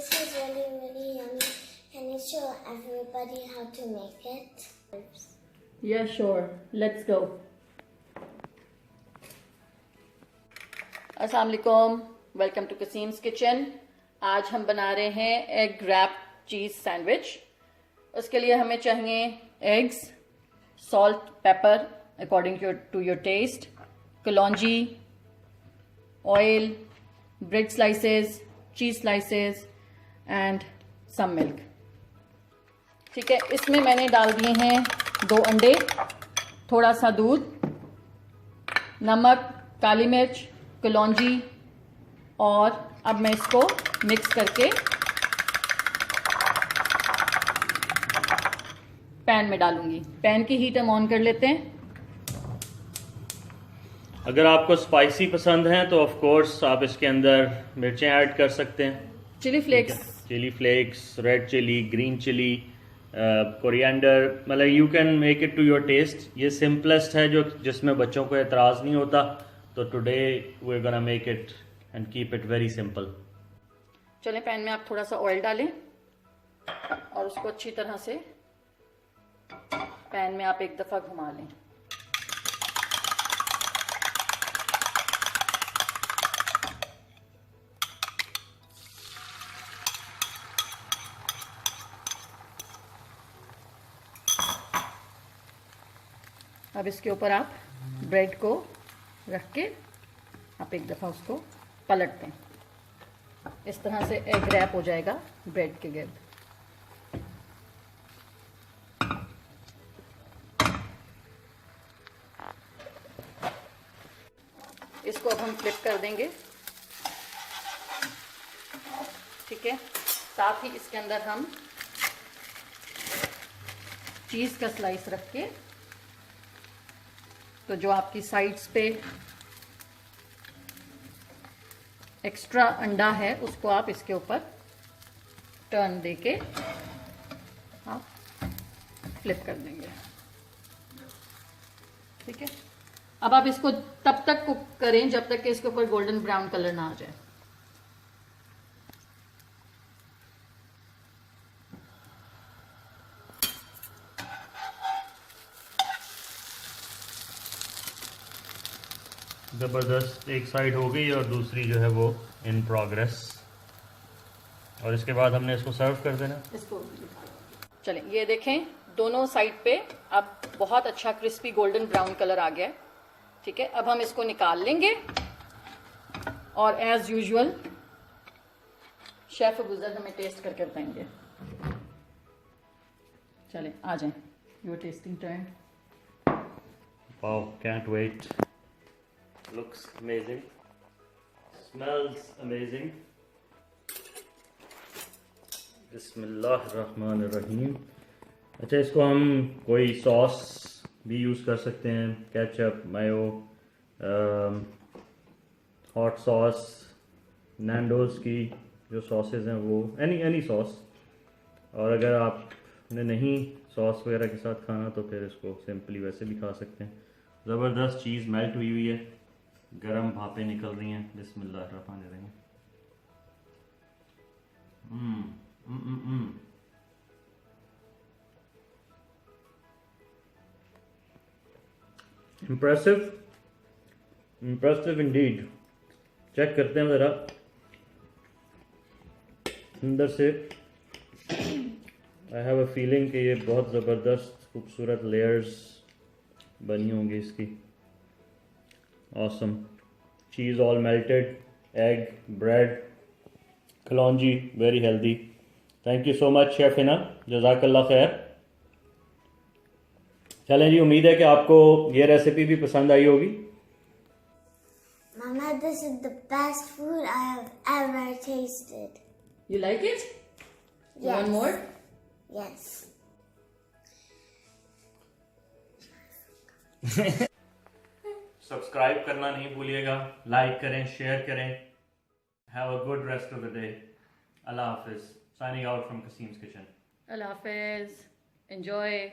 This is really, really yummy. Can you show everybody how to make it? Yeah, sure. Let's go. अस्सलाम वालेकुम. Welcome to Qasim's kitchen. आज हम बना रहे हैं एग रैप चीज सैंडविच. उसके लिए हमें चाहिए eggs, salt, pepper according to your taste, कलौंजी, oil, bread slices, cheese slices and some milk. ठीक है, इसमें मैंने डाल दिए हैं 2 अंडे, थोड़ा सा दूध, नमक, काली मिर्च, कलौंजी, और अब मैं इसको मिक्स करके पैन में डालूंगी. पैन की हीट हम ऑन कर लेते हैं. अगर आपको स्पाइसी पसंद है तो ऑफ कोर्स आप इसके अंदर मिर्चें ऐड कर सकते हैं. Chilli flakes, red chilli, green chilli, coriander, मतलब you can make it to your taste. ये सिंपलेस्ट है जो जिसमें बच्चों को एतराज़ नहीं होता. तो today we are gonna make it and keep it very simple. चलें, पैन में आप थोड़ा सा ऑयल डालें और उसको अच्छी तरह से पैन में आप एक दफ़ा घुमा लें. अब इसके ऊपर आप ब्रेड को रख के आप एक दफ़ा उसको पलट दें. इस तरह से एग रैप हो जाएगा ब्रेड के गिर्द. इसको अब हम फ्लिप कर देंगे. ठीक है, साथ ही इसके अंदर हम चीज़ का स्लाइस रख के, तो जो आपकी साइड्स पे एक्स्ट्रा अंडा है उसको आप इसके ऊपर टर्न देके आप फ्लिप कर देंगे. ठीक है, अब आप इसको तब तक कुक करें जब तक कि इसके ऊपर गोल्डन ब्राउन कलर ना आ जाए. ज़बरदस्त. एक साइड हो गई और दूसरी जो है वो इन प्रोग्रेस. और इसके बाद हमने इसको सर्व कर देना. इसको चलें, ये देखें दोनों साइड पे अब बहुत अच्छा क्रिस्पी गोल्डन ब्राउन कलर आ गया है. ठीक है, अब हम इसको निकाल लेंगे और एज यूजुअल शेफ गुजर हमें टेस्ट करके बताएंगे. चलें, आ जाएं. Your testing turn. Wow, can't wait. Looks amazing. Smells amazing. बिस्मिल्लाहिर्रहमानिर्रहीम. अच्छा, इसको हम कोई सॉस भी यूज़ कर सकते हैं. केचप, मायो, हॉट सॉस, नैंडोज़ की जो सॉसेज हैं वो, एनी सॉस. और अगर आपने नहीं सॉस वगैरह के साथ खाना तो फिर इसको सिंपली वैसे भी खा सकते हैं. ज़बरदस्त चीज़ मेल्ट हुई हुई है, गरम भापें निकल रही हैं. बिस्मिल्लाहिर्रहमानिर्रहीम. Impressive Indeed. चेक करते हैं ज़रा अंदर से. आई हैव अ फीलिंग कि ये बहुत ज़बरदस्त खूबसूरत लेयर्स बनी होंगी इसकी. Awesome. Cheese all melted, egg, bread, कलौंजी, very healthy. Thank you so much chef Hina, जज़ाकल्लाह खैर. चलें जी, उम्मीद है कि आपको ये रेसिपी भी पसंद आई होगी. Mama, this is the best food I have ever tasted. You like it? You Yes. want more? Yes. Subscribe करना नहीं भूलिएगा. लाइक करें, शेयर करें. Have a good rest of the day. अल्लाह हाफिज. Signing out from Qasim's kitchen. अल्लाह हाफिज. Enjoy.